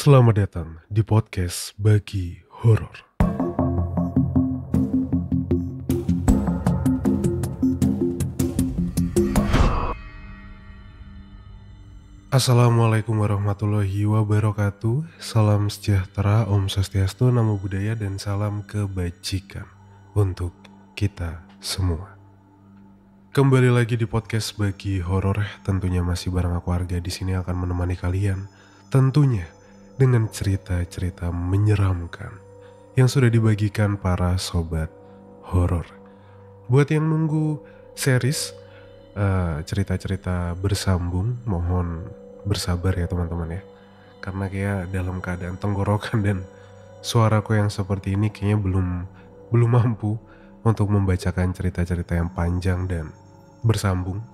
Selamat datang di podcast Bagi Horor. Assalamualaikum warahmatullahi wabarakatuh. Salam sejahtera, Om Swastiastu, Namo Buddhaya, dan salam kebajikan untuk kita semua. Kembali lagi di podcast Bagi Horor. Tentunya masih bareng aku Arga di sini akan menemani kalian. Tentunya dengan cerita-cerita menyeramkan yang sudah dibagikan para sobat horor. Buat yang nunggu series cerita-cerita bersambung, mohon bersabar ya teman-teman ya. Karena kayak dalam keadaan tenggorokan dan suaraku yang seperti ini kayaknya belum mampu untuk membacakan cerita-cerita yang panjang dan bersambung.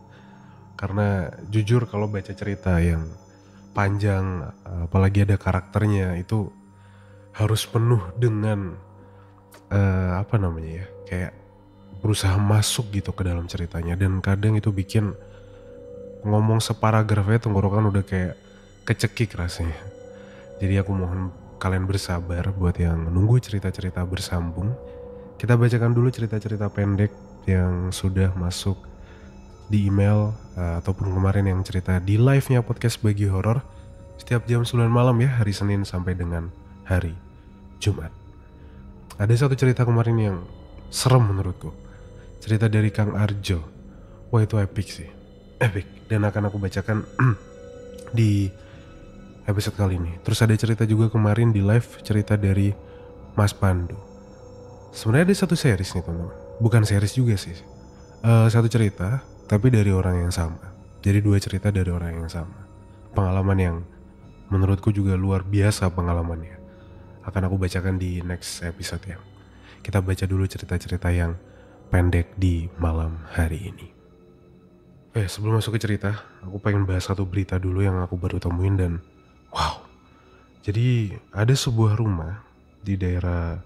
Karena jujur kalau baca cerita yang panjang, apalagi ada karakternya, itu harus penuh dengan kayak berusaha masuk gitu ke dalam ceritanya. Dan kadang itu bikin ngomong separagrafnya tenggorokan udah kayak kecekik rasanya. Jadi aku mohon kalian bersabar buat yang nunggu cerita-cerita bersambung. Kita bacakan dulu cerita-cerita pendek yang sudah masuk di email ataupun kemarin yang cerita di live-nya podcast Bagi Horor setiap jam 9 malam ya, hari Senin sampai dengan hari Jumat. Ada satu cerita kemarin yang serem menurutku. Cerita dari Kang Arjo. Wah, itu epic sih. Epic. Dan akan aku bacakan di episode kali ini. Terus ada cerita juga kemarin di live, cerita dari Mas Pandu. Sebenarnya ada satu series nih teman-teman. Bukan series juga sih. Satu cerita tapi dari orang yang sama. Jadi dua cerita dari orang yang sama. Pengalaman yang menurutku juga luar biasa pengalamannya. Akan aku bacakan di next episode ya. Kita baca dulu cerita-cerita yang pendek di malam hari ini. Sebelum masuk ke cerita, aku pengen bahas satu berita dulu yang aku baru temuin dan wow. Jadi ada sebuah rumah di daerah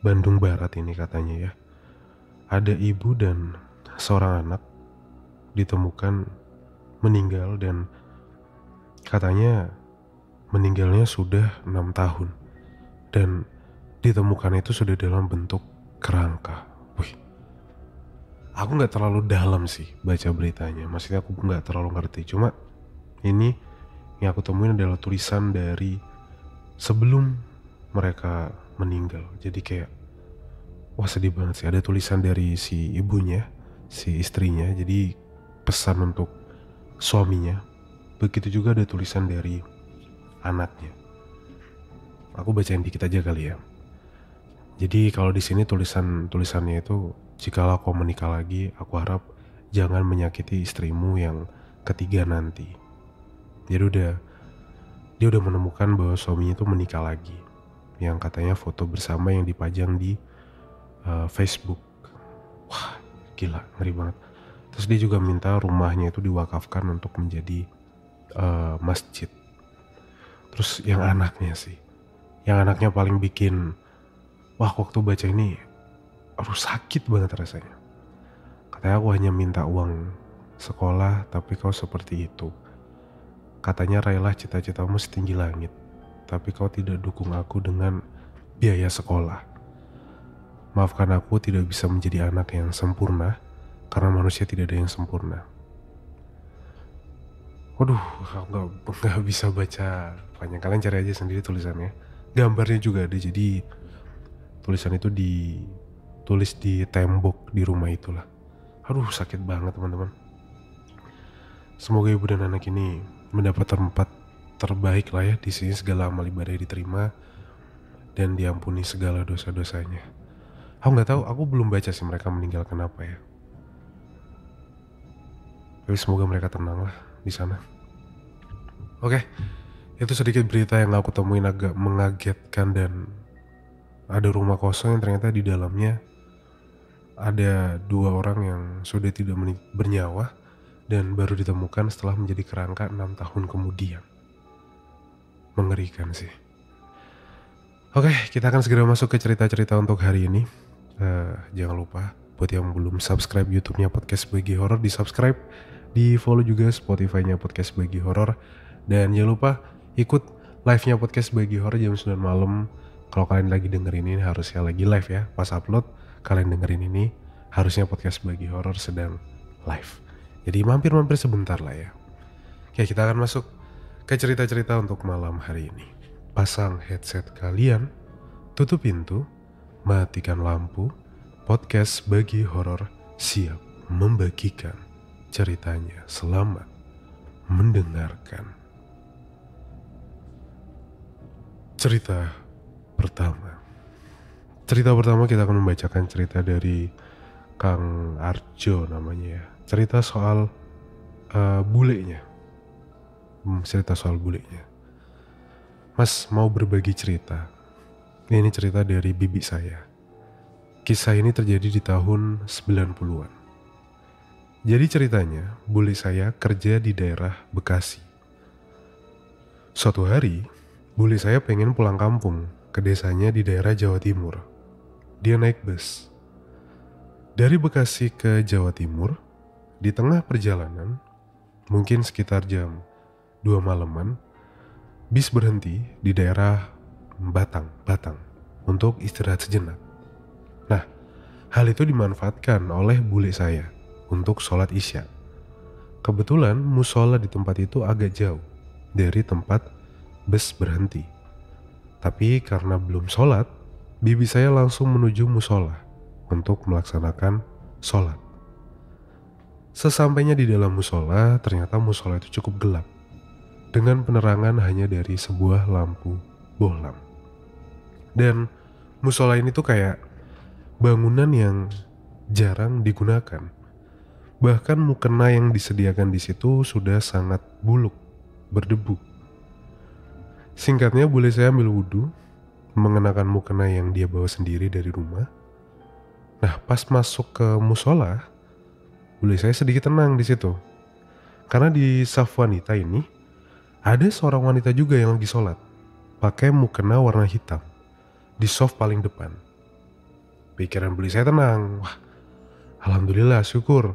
Bandung Barat ini katanya ya. Ada ibu dan seorang anak ditemukan meninggal dan katanya meninggalnya sudah 6 tahun. Dan ditemukan itu sudah dalam bentuk kerangka. Wih, aku gak terlalu dalam sih baca beritanya. Maksudnya aku gak terlalu ngerti. Cuma ini yang aku temuin adalah tulisan dari sebelum mereka meninggal. Jadi kayak wah, sedih banget sih. Ada tulisan dari si ibunya, si istrinya. Jadi pesan untuk suaminya. Begitu juga ada tulisan dari anaknya. Aku bacain dikit aja kali ya. Jadi kalau di sini tulisannya itu, jikalau kau menikah lagi, aku harap jangan menyakiti istrimu yang ketiga nanti. Jadi dia udah menemukan bahwa suaminya itu menikah lagi, yang katanya foto bersama yang dipajang di Facebook. Wah, gila, ngeri banget. Terus dia juga minta rumahnya itu diwakafkan untuk menjadi masjid. Terus yang anaknya paling bikin, wah, waktu baca ini sakit banget rasanya. Katanya, aku hanya minta uang sekolah, tapi kau seperti itu. Katanya, raihlah cita-citamu setinggi langit, tapi kau tidak dukung aku dengan biaya sekolah. Maafkan aku tidak bisa menjadi anak yang sempurna, karena manusia tidak ada yang sempurna. Waduh, aku gak bisa baca panjang. Kalian cari aja sendiri tulisannya. Gambarnya juga ada, jadi tulisan itu ditulis di tembok di rumah itulah. Aduh, sakit banget teman-teman. Semoga ibu dan anak ini mendapat tempat terbaik lah ya di sini, segala amal ibadah diterima dan diampuni segala dosa-dosanya. Aku nggak tahu, aku belum baca sih mereka meninggal kenapa ya. Tapi semoga mereka tenang lah di sana. Oke, itu sedikit berita yang aku temuin agak mengagetkan. Dan ada rumah kosong yang ternyata di dalamnya ada 2 orang yang sudah tidak bernyawa dan baru ditemukan setelah menjadi kerangka 6 tahun kemudian. Mengerikan sih. Oke, kita akan segera masuk ke cerita-cerita untuk hari ini. Jangan lupa buat yang belum subscribe YouTube-nya Podcast Bagi Horor, di subscribe, di follow juga Spotify-nya Podcast Bagi Horor, dan jangan lupa ikut live-nya podcast Bagi Horor jam 9 malam. Kalau kalian lagi dengerin ini harusnya lagi live ya. Pas upload kalian dengerin ini harusnya podcast Bagi Horor sedang live. Jadi mampir-mampir sebentar lah ya. Oke, kita akan masuk ke cerita-cerita untuk malam hari ini. Pasang headset kalian, tutup pintu, matikan lampu. Podcast Bagi Horor siap membagikan ceritanya. Selamat mendengarkan. Cerita pertama. Cerita pertama kita akan membacakan cerita dari Kang Arjo namanya ya. Cerita soal bulenya. Cerita soal bulenya. Mas mau berbagi cerita. Ini cerita dari bibi saya. Kisah ini terjadi di tahun 90-an. Jadi ceritanya, bule saya kerja di daerah Bekasi. Suatu hari, bule saya pengen pulang kampung ke desanya di daerah Jawa Timur. Dia naik bus. Dari Bekasi ke Jawa Timur, di tengah perjalanan, mungkin sekitar jam 2 malaman, bis berhenti di daerah Batang untuk istirahat sejenak. Nah, hal itu dimanfaatkan oleh bule saya untuk sholat isya. Kebetulan musola di tempat itu agak jauh dari tempat bus berhenti. Tapi karena belum sholat, bibi saya langsung menuju musola untuk melaksanakan sholat. Sesampainya di dalam musola, ternyata musola itu cukup gelap, dengan penerangan hanya dari sebuah lampu bohlam. Dan musola ini tuh kayak bangunan yang jarang digunakan. Bahkan mukena yang disediakan di situ sudah sangat buluk, berdebu. Singkatnya, bule saya ambil wudhu, mengenakan mukena yang dia bawa sendiri dari rumah. Nah, pas masuk ke musola, bule saya sedikit tenang di situ. Karena di saf wanita ini, ada seorang wanita juga yang lagi sholat, pakai mukena warna hitam, di saf paling depan. Pikiran bule saya tenang. Wah, alhamdulillah, syukur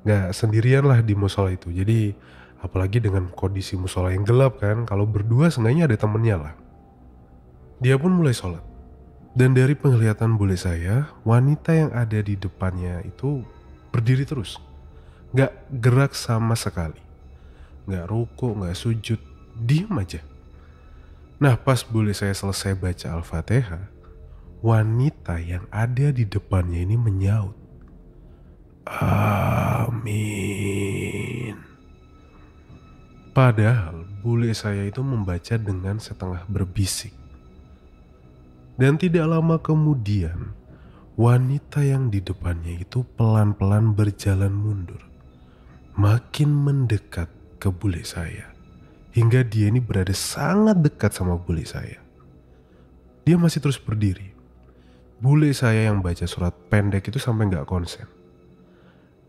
gak sendirian lah di musola itu. Jadi apalagi dengan kondisi musola yang gelap kan, kalau berdua seenggaknya ada temennya lah. Dia pun mulai sholat. Dan dari penglihatan bule saya, wanita yang ada di depannya itu berdiri terus, gak gerak sama sekali, gak ruku, gak sujud, diem aja. Nah, pas bule saya selesai baca Al-Fatihah, wanita yang ada di depannya ini menyaut, "Amin." Padahal bule saya itu membaca dengan setengah berbisik. Dan tidak lama kemudian, wanita yang di depannya itu pelan-pelan berjalan mundur, makin mendekat ke bule saya, hingga dia ini berada sangat dekat sama bule saya. Dia masih terus berdiri. Bule saya yang baca surat pendek itu sampai gak konsen.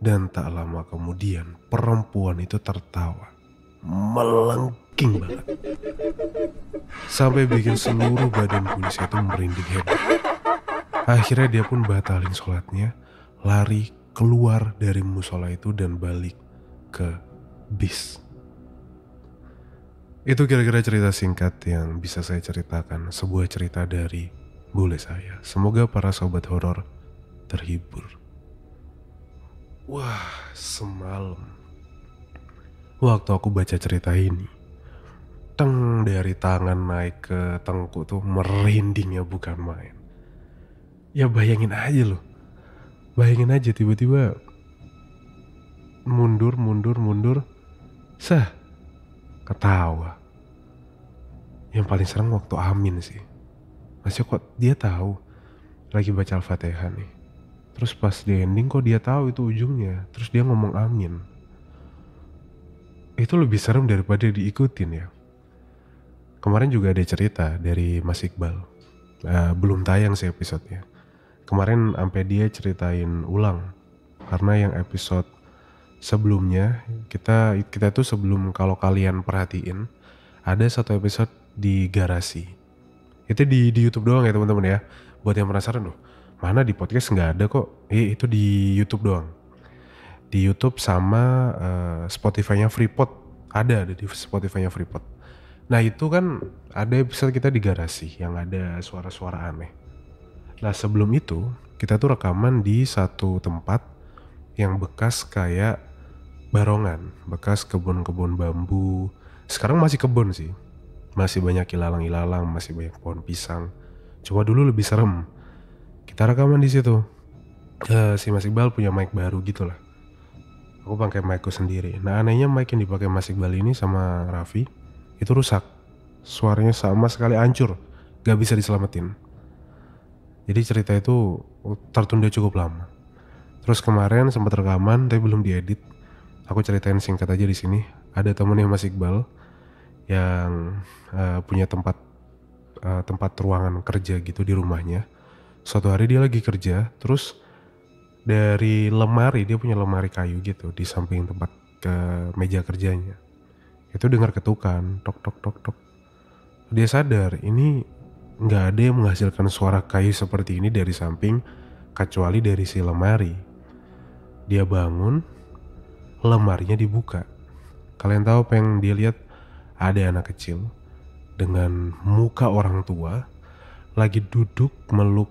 Dan tak lama kemudian perempuan itu tertawa melengking banget, sampai bikin seluruh badan bule saya itu merinding hebat. Akhirnya dia pun batalin sholatnya, lari keluar dari musola itu dan balik ke bis. Itu kira-kira cerita singkat yang bisa saya ceritakan, sebuah cerita dari bule saya. Semoga para sobat horor terhibur. Wah, semalam waktu aku baca cerita ini, dari tangan naik ke tengkuk tuh merindingnya bukan main. Ya bayangin aja loh, bayangin aja tiba-tiba mundur, ketawa. Yang paling serem waktu amin sih. Masih kok dia tahu lagi baca Al-Fatihah nih. Terus pas di ending kok dia tahu itu ujungnya, terus dia ngomong amin. Itu lebih serem daripada diikutin ya. Kemarin juga ada cerita dari Mas Iqbal. Belum tayang sih episodenya. Kemarin sampai dia ceritain ulang. Karena yang episode sebelumnya, kita tuh sebelum, kalau kalian perhatiin, ada satu episode di garasi. Itu di YouTube doang ya teman-teman ya. Buat yang penasaran loh, mana di podcast nggak ada kok. Itu di YouTube doang. Di YouTube sama Spotify-nya Freepod. Ada di Spotify-nya Freepod. Nah itu kan ada episode kita di garasi yang ada suara-suara aneh. Nah sebelum itu kita tuh rekaman di satu tempat yang bekas kayak barongan, bekas kebun-kebun bambu. Sekarang masih kebun sih, masih banyak ilalang-ilalang, masih banyak pohon pisang. Cuma dulu lebih serem. Kita rekaman di situ. Si Mas Iqbal punya mic baru gitu lah. Aku pakai micku sendiri. Nah anehnya mic yang dipakai Mas Iqbal ini sama Raffi itu rusak. Suaranya sama sekali hancur, gak bisa diselamatin. Jadi cerita itu tertunda cukup lama. Terus kemarin sempat rekaman tapi belum diedit. Aku ceritain singkat aja di sini. Ada temennya Mas Iqbal yang punya tempat ruangan kerja gitu di rumahnya. Suatu hari dia lagi kerja, terus dari lemari, dia punya lemari kayu gitu di samping tempat ke meja kerjanya. Itu dengar ketukan, tok tok tok tok. Dia sadar ini nggak ada yang menghasilkan suara kayu seperti ini dari samping kecuali dari si lemari. Dia bangun, lemarinya dibuka. Kalian tahu apa yang dia lihat? Ada anak kecil dengan muka orang tua lagi duduk meluk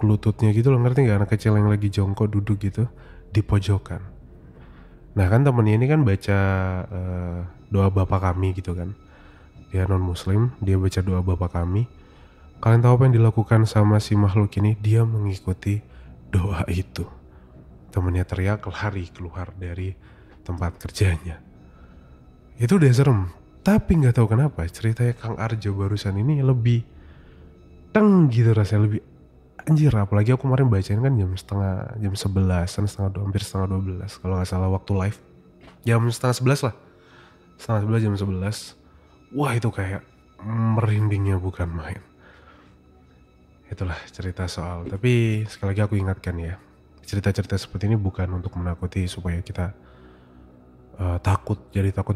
lututnya gitu loh, ngerti nggak? Anak kecil yang lagi jongkok duduk gitu di pojokan. Nah kan temennya ini kan baca doa Bapa Kami gitu kan. Dia non muslim, dia baca doa Bapa Kami. Kalian tahu apa yang dilakukan sama si makhluk ini? Dia mengikuti doa itu. Temennya teriak lari keluar dari tempat kerjanya. Itu udah serem. Tapi nggak tahu kenapa ceritanya Kang Arjo barusan ini lebih teng gitu rasanya, lebih anjir. Apalagi aku kemarin bacain kan jam 11 hampir setengah 12 kalau nggak salah waktu live. Jam setengah 11 lah. Setengah 11 jam 11. Wah itu kayak merindingnya bukan main. Itulah cerita soal. Tapi sekali lagi aku ingatkan ya, cerita-cerita seperti ini bukan untuk menakuti supaya kita takut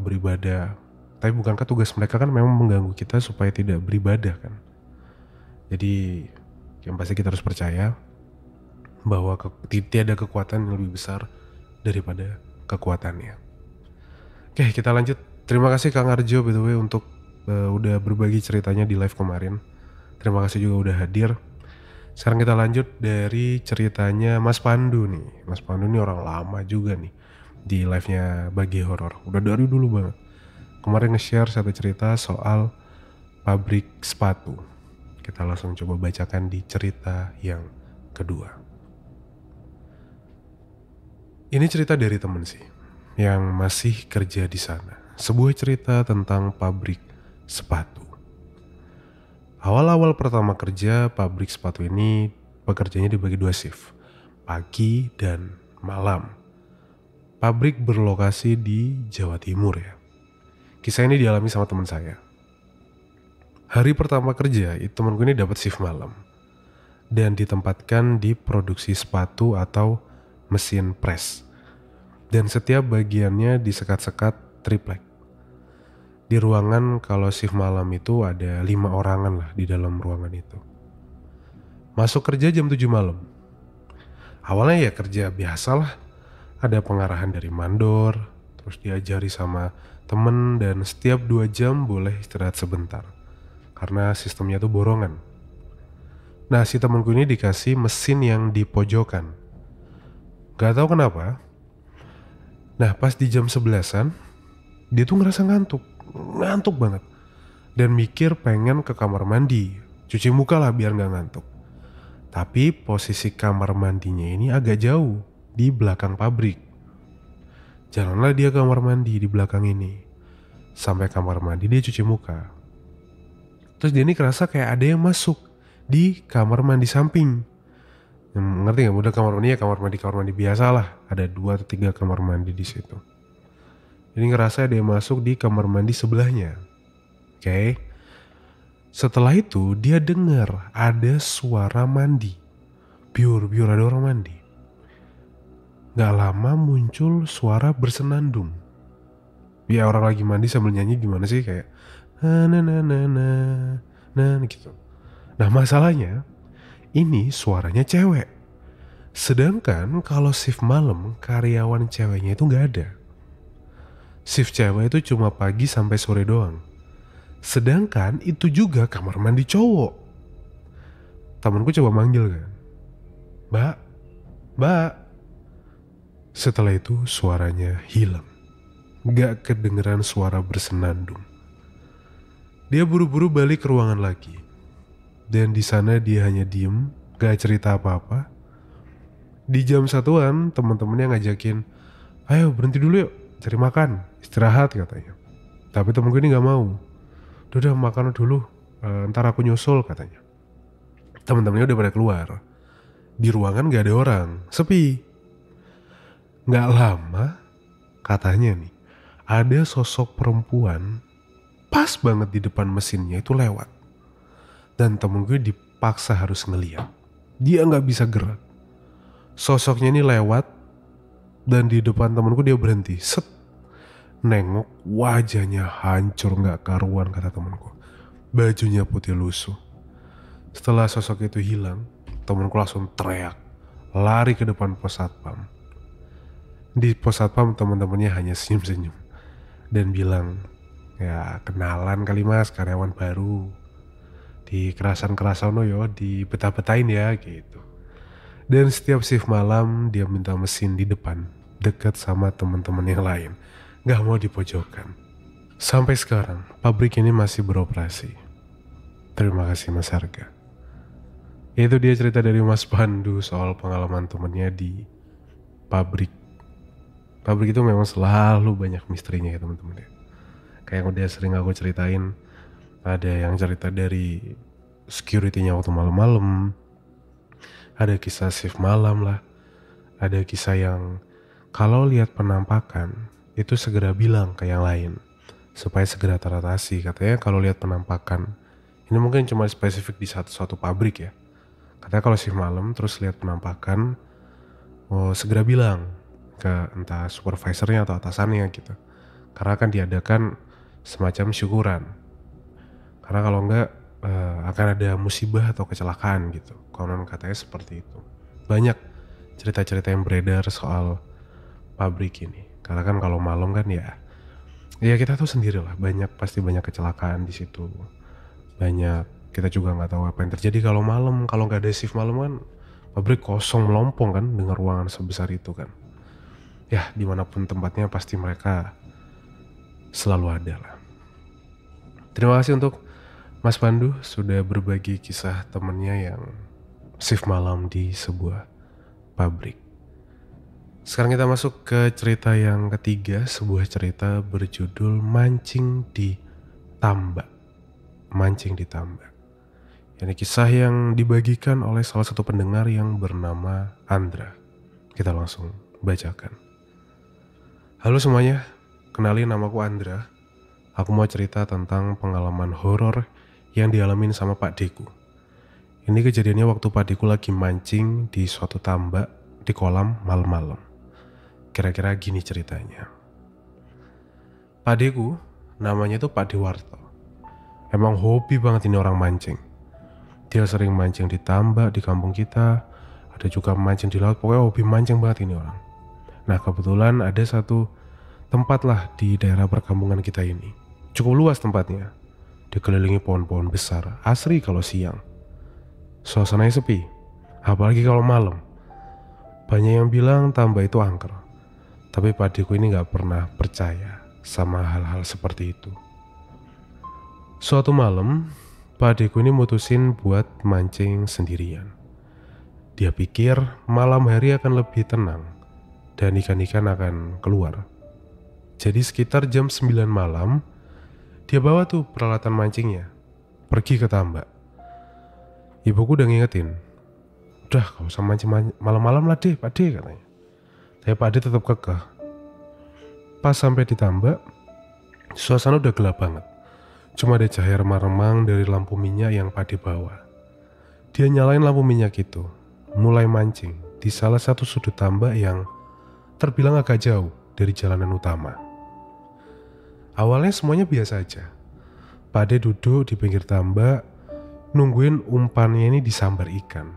beribadah. Tapi bukankah tugas mereka kan memang mengganggu kita supaya tidak beribadah kan? Jadi yang pasti kita harus percaya bahwa tiada kekuatan yang lebih besar daripada kekuatannya. Oke, kita lanjut. Terima kasih Kang Arjo btw untuk udah berbagi ceritanya di live kemarin. Terima kasih juga udah hadir. Sekarang kita lanjut dari ceritanya Mas Pandu nih. Mas Pandu ini orang lama juga nih di live-nya Bagi Horor. Udah dari dulu banget. Kemarin nge-share satu cerita soal pabrik sepatu. Kita langsung coba bacakan di cerita yang kedua. Ini cerita dari temen sih, yang masih kerja di sana. Sebuah cerita tentang pabrik sepatu. Awal-awal pertama kerja pabrik sepatu ini, pekerjanya dibagi 2 shift, pagi dan malam. Pabrik berlokasi di Jawa Timur ya. Kisah ini dialami sama teman saya. Hari pertama kerja, temanku ini dapat shift malam dan ditempatkan di produksi sepatu atau mesin press. Dan setiap bagiannya disekat-sekat triplek. Di ruangan kalau shift malam itu ada 5 orangan lah di dalam ruangan itu. Masuk kerja jam 7 malam. Awalnya ya kerja biasa lah. Ada pengarahan dari mandor, terus diajari sama temen dan setiap 2 jam boleh istirahat sebentar. Karena sistemnya tuh borongan. Nah si temanku ini dikasih mesin yang di pojokan. Gak tahu kenapa. Nah pas di jam 11-an dia tuh ngerasa ngantuk banget. Dan mikir pengen ke kamar mandi, cuci muka lah biar gak ngantuk. Tapi posisi kamar mandinya ini agak jauh, di belakang pabrik. Jalanlah dia ke kamar mandi di belakang ini. Sampai kamar mandi dia cuci muka. Terus dia ini kerasa kayak ada yang masuk di kamar mandi samping. Ngerti gak? Udah kamar mandi biasa lah. Ada 2 atau 3 kamar mandi di situ. Jadi ngerasa ada yang masuk di kamar mandi sebelahnya. Oke. Setelah itu dia dengar ada suara mandi. Biur ada orang mandi. Gak lama muncul suara bersenandung. Ya orang lagi mandi sambil nyanyi gimana sih, kayak nah gitu. Nah masalahnya ini suaranya cewek. Sedangkan kalau shift malam karyawan ceweknya itu gak ada. Shift cewek itu cuma pagi sampai sore doang. Sedangkan itu juga kamar mandi cowok. Temanku coba manggil kan, "Mbak, Mbak." Setelah itu suaranya hilang. Gak kedengeran suara bersenandung. Dia buru-buru balik ke ruangan lagi. Dan di sana dia hanya diem, gak cerita apa-apa. Di jam satuan teman-temannya ngajakin, "Ayo berhenti dulu yuk, cari makan, istirahat," katanya. Tapi temenku ini gak mau. Udah makan dulu, ntar aku nyusul," katanya. Teman-temannya udah pada keluar. Di ruangan gak ada orang, sepi. Gak lama, katanya nih, ada sosok perempuan pas banget di depan mesinnya itu lewat. Dan temen gue dipaksa harus ngeliat. Dia gak bisa gerak. Sosoknya ini lewat dan di depan temenku dia berhenti. Set. Nengok, wajahnya hancur gak karuan, kata temenku. Bajunya putih lusuh. Setelah sosok itu hilang, temenku langsung teriak, lari ke depan pos satpam. Di pos satpam teman-temannya hanya senyum-senyum dan bilang, "Ya kenalan kali mas, karyawan baru. Di kerasan-kerasan yo, di betah-betahin ya," gitu. Dan setiap shift malam dia minta mesin di depan, dekat sama teman-teman yang lain. Gak mau dipojokkan. Sampai sekarang, pabrik ini masih beroperasi. Terima kasih Mas Harga. Itu dia cerita dari Mas Pandu soal pengalaman temennya di pabrik. Pabrik itu memang selalu banyak misterinya ya teman-teman ya. Kayak yang udah sering aku ceritain, ada yang cerita dari security-nya waktu malam-malam, ada kisah shift malam lah, ada kisah yang kalau lihat penampakan itu segera bilang ke yang lain supaya segera teratasi. Katanya kalau lihat penampakan, ini mungkin cuma spesifik di suatu pabrik ya. Katanya kalau shift malam terus lihat penampakan, segera bilang ke entah supervisornya atau atasannya gitu. Karena akan diadakan semacam syukuran. Karena kalau enggak akan ada musibah atau kecelakaan gitu. Konon katanya seperti itu. Banyak cerita-cerita yang beredar soal pabrik ini. Karena kan kalau malam kan ya kita tahu sendiri lah, pasti banyak kecelakaan di situ. Banyak, kita juga nggak tahu apa yang terjadi kalau malam. Kalau nggak ada shift malam kan pabrik kosong melompong kan dengan ruangan sebesar itu kan. Ya dimanapun tempatnya pasti mereka selalu ada lah. Terima kasih untuk Mas Pandu sudah berbagi kisah temennya yang shift malam di sebuah pabrik. Sekarang kita masuk ke cerita yang ketiga, sebuah cerita berjudul Mancing di Tambak. Mancing di Tambak. Ini kisah yang dibagikan oleh salah satu pendengar yang bernama Andra. Kita langsung bacakan. Halo semuanya, kenalin namaku Andra. Aku mau cerita tentang pengalaman horor yang dialamin sama Pak Deku. Ini kejadiannya waktu Pak Deku lagi mancing di suatu tambak di kolam malam-malam. Kira-kira gini ceritanya. Pak Deku, namanya tuh Pak Dewarto. Emang hobi banget ini orang mancing. Dia sering mancing di tambak di kampung kita. Ada juga mancing di laut, pokoknya hobi mancing banget ini orang. Nah kebetulan ada satu tempat lah di daerah perkampungan kita ini. Cukup luas tempatnya. Dikelilingi pohon-pohon besar, asri kalau siang. Suasananya sepi, apalagi kalau malam. Banyak yang bilang tambak itu angker. Tapi Pak Deku ini gak pernah percaya sama hal-hal seperti itu. Suatu malam, Pak Deku ini mutusin buat mancing sendirian. Dia pikir malam hari akan lebih tenang dan ikan-ikan akan keluar. Jadi sekitar jam 9 malam, dia bawa tuh peralatan mancingnya, pergi ke tambak. Ibuku udah ngingetin, "Udah gak usah mancing malam-malam lah deh Pak De," katanya. Tapi Pak De tetap kekeh. Pas sampai di tambak, suasana udah gelap banget. Cuma ada cahaya remang-remang dari lampu minyak yang Pak De bawa. Dia nyalain lampu minyak itu, mulai mancing di salah satu sudut tambak yang terbilang agak jauh dari jalanan utama. Awalnya semuanya biasa aja. Pak De duduk di pinggir tambak, nungguin umpannya ini disambar ikan.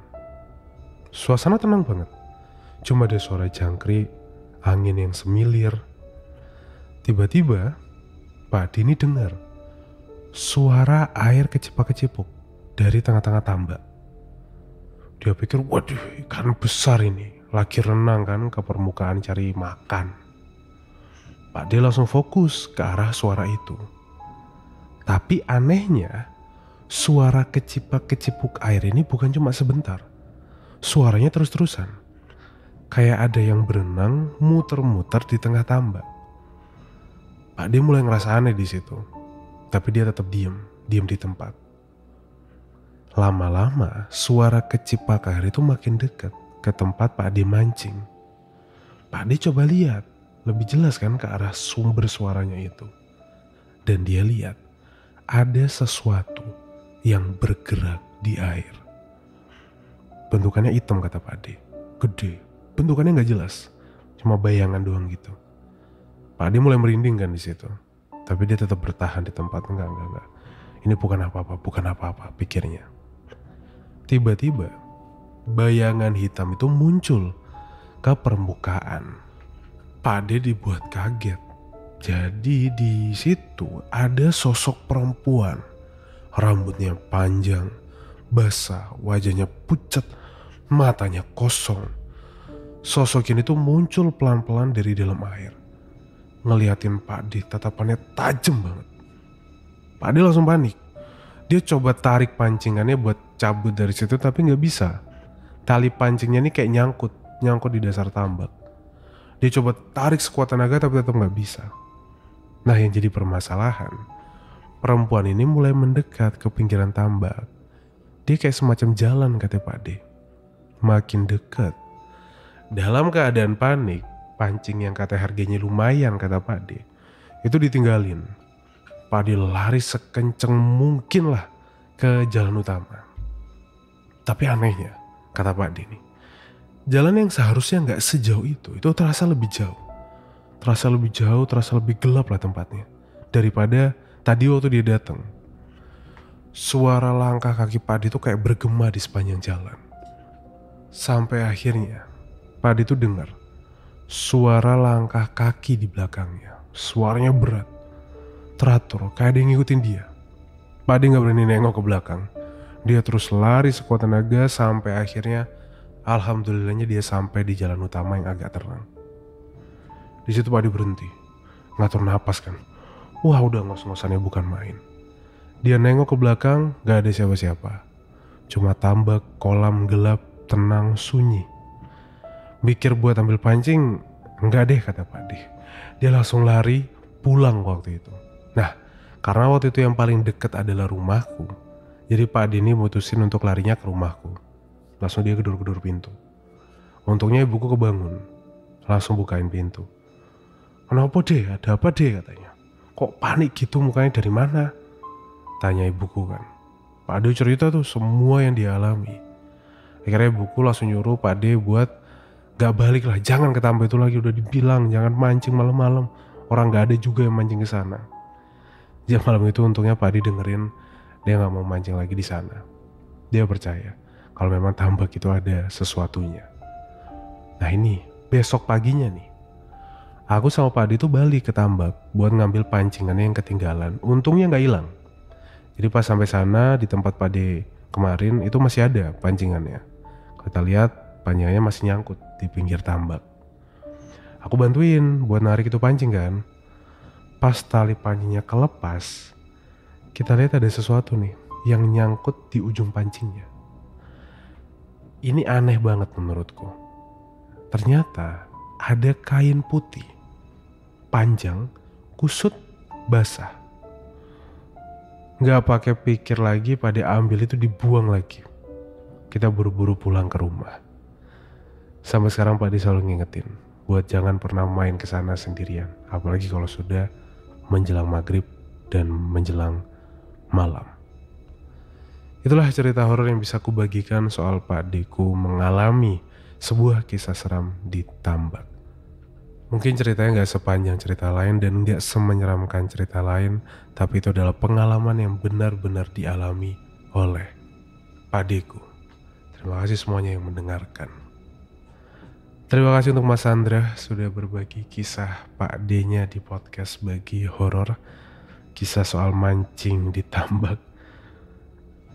Suasana tenang banget. Cuma ada suara jangkrik, angin yang semilir. Tiba-tiba, Pak De ini dengar suara air kecipak-kecipuk dari tengah-tengah tambak. Dia pikir, waduh, ikan besar ini, lagi renang kan ke permukaan cari makan. Pak D langsung fokus ke arah suara itu. Tapi anehnya, suara kecipak-kecipuk air ini bukan cuma sebentar. Suaranya terus-terusan. Kayak ada yang berenang muter-muter di tengah tambak. Pak D mulai ngerasa aneh di situ. Tapi dia tetap diam di tempat. Lama-lama suara kecipak air itu makin dekat ke tempat Pak D mancing. Pak D coba lihat, lebih jelas kan ke arah sumber suaranya itu. Dan dia lihat ada sesuatu yang bergerak di air. Bentukannya hitam kata Pak D, gede, bentukannya nggak jelas, cuma bayangan doang gitu. Pak D mulai merinding kan di situ, tapi dia tetap bertahan di tempat. Enggak. Ini bukan apa-apa, pikirnya. Tiba-tiba bayangan hitam itu muncul ke permukaan. Pak D dibuat kaget. Jadi di situ ada sosok perempuan, rambutnya panjang, basah, wajahnya pucat, matanya kosong. Sosok ini tuh muncul pelan-pelan dari dalam air. Ngeliatin Pak D, tatapannya tajam banget. Pak D langsung panik. Dia coba tarik pancingannya buat cabut dari situ tapi gak bisa. Tali pancingnya ini kayak nyangkut di dasar tambak. Dia coba tarik sekuat tenaga tapi tetap gak bisa. Nah yang jadi permasalahan, perempuan ini mulai mendekat ke pinggiran tambak. Dia kayak semacam jalan kata Pak D. Makin dekat. Dalam keadaan panik, pancing yang kata harganya lumayan kata Pak D, itu ditinggalin. Pak D lari sekenceng mungkin lah ke jalan utama. Tapi anehnya, kata Pak D nih, jalan yang seharusnya gak sejauh itu terasa lebih jauh. Terasa lebih gelap lah tempatnya daripada tadi waktu dia datang. Suara langkah kaki Pak D itu kayak bergema di sepanjang jalan. Sampai akhirnya Pak D itu dengar suara langkah kaki di belakangnya. Suaranya berat, teratur, kayak ada yang ngikutin dia. Pak D gak berani nengok ke belakang. Dia terus lari sekuat tenaga sampai akhirnya alhamdulillahnya dia sampai di jalan utama yang agak terang. Di situ Pak D berhenti, ngatur napas kan. Wah udah ngos-ngosannya bukan main. Dia nengok ke belakang, gak ada siapa-siapa. Cuma tambak, kolam gelap, tenang, sunyi. Mikir buat ambil pancing, enggak deh kata Pak D. Dia langsung lari pulang waktu itu. Nah, karena waktu itu yang paling dekat adalah rumahku, jadi Pak D ini mutusin untuk larinya ke rumahku. Langsung dia gedor-gedor pintu. Untungnya ibuku kebangun, langsung bukain pintu. Kenapa deh? Ada apa deh katanya? Kok panik gitu mukanya, dari mana? Tanya ibuku kan. Pak D cerita tuh semua yang dia alami. Akhirnya ibuku langsung nyuruh Pak D buat gak balik lah, jangan ke tambak itu lagi. Udah dibilang jangan mancing malam-malam, orang gak ada juga yang mancing ke sana. Jam malam itu untungnya Pak D dengerin, dia gak mau mancing lagi di sana. Dia percaya kalau memang tambak itu ada sesuatunya. Nah ini besok paginya nih, aku sama Pak D itu balik ke tambak buat ngambil pancingannya yang ketinggalan. Untungnya gak hilang. Jadi pas sampai sana di tempat Pak D kemarin itu masih ada pancingannya. Kita lihat pancingannya masih nyangkut di pinggir tambak. Aku bantuin buat narik itu pancing kan. Pas tali pancingnya kelepas, kita lihat ada sesuatu nih yang nyangkut di ujung pancingnya. Ini aneh banget menurutku. Ternyata ada kain putih panjang, kusut, basah. Gak pakai pikir lagi, pada ambil itu dibuang lagi. Kita buru-buru pulang ke rumah. Sampai sekarang Pak D selalu ngingetin buat jangan pernah main ke sana sendirian, apalagi kalau sudah menjelang maghrib dan menjelang malam. Itulah cerita horor yang bisa aku bagikan soal Pak D ku mengalami sebuah kisah seram di tambak. Mungkin ceritanya gak sepanjang cerita lain dan gak semenyeramkan cerita lain, tapi itu adalah pengalaman yang benar-benar dialami oleh Pak D ku. Terima kasih semuanya yang mendengarkan. Terima kasih untuk Mas Andra sudah berbagi kisah Pak D-nya di podcast Bagi Horor. kisah soal mancing di tambak.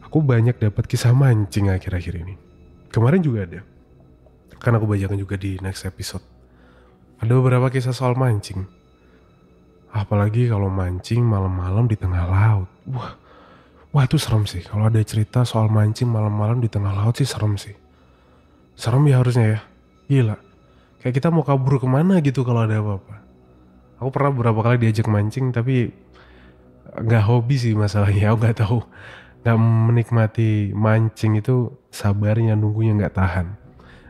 Aku banyak dapat kisah mancing akhir-akhir ini. Kemarin juga ada. Kan aku bacakan juga di next episode. Ada beberapa kisah soal mancing. Apalagi kalau mancing malam-malam di tengah laut. Wah itu serem sih. Kalau ada cerita soal mancing malam-malam di tengah laut sih serem sih. Serem ya harusnya ya. Gila. Kayak kita mau kabur kemana gitu kalau ada apa-apa. Aku pernah beberapa kali diajak mancing tapi nggak hobi sih masalahnya. Aku nggak tahu. Nggak menikmati mancing itu sabarnya nunggunya nggak tahan.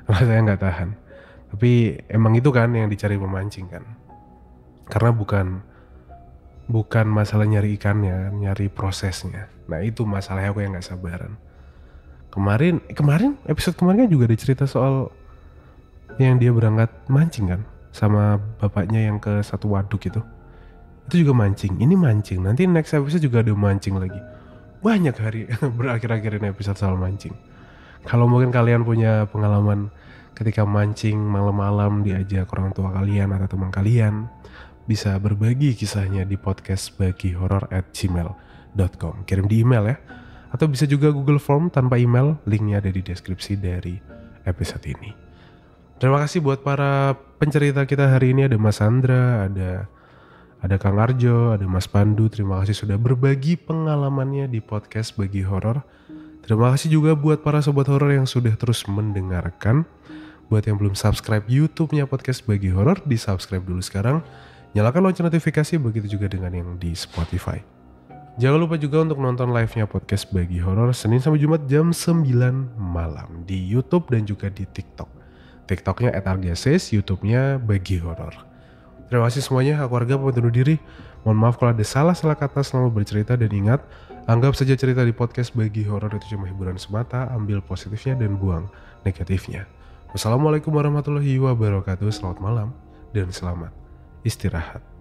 Rasanya nggak tahan. Tapi emang itu kan yang dicari pemancing kan. Karena bukan masalah nyari ikannya, nyari prosesnya. Nah itu masalahnya aku yang nggak sabaran. Kemarin episode kemarin kan juga ada cerita soal yang dia berangkat mancing kan, sama bapaknya yang ke satu waduk itu juga mancing. Ini mancing, nanti next episode juga ada mancing lagi. Banyak hari berakhir-akhir ini episode soal mancing. Kalau mungkin kalian punya pengalaman ketika mancing malam-malam diajak orang tua kalian atau teman kalian, bisa berbagi kisahnya di podcastbagihoror@gmail.com. Kirim di email ya. Atau bisa juga Google Form tanpa email, linknya ada di deskripsi dari episode ini. Terima kasih buat para pencerita kita hari ini. Ada Mas Andra, ada Kang Arjo, ada Mas Pandu. Terima kasih sudah berbagi pengalamannya di podcast Bagi Horor. Terima kasih juga buat para sobat horor yang sudah terus mendengarkan. Buat yang belum subscribe YouTube-nya podcast Bagi Horor, di subscribe dulu sekarang. Nyalakan lonceng notifikasi, begitu juga dengan yang di Spotify. Jangan lupa juga untuk nonton live-nya podcast Bagi Horor Senin sampai Jumat jam 9 malam di YouTube dan juga di TikTok. TikToknya @argases, YouTube-nya Bagi Horor. Terima kasih semuanya, aku Arga pamit undur diri. Mohon maaf kalau ada salah-salah kata selama bercerita, dan ingat, anggap saja cerita di podcast Bagi Horor itu cuma hiburan semata, ambil positifnya dan buang negatifnya. Wassalamualaikum warahmatullahi wabarakatuh, selamat malam dan selamat istirahat.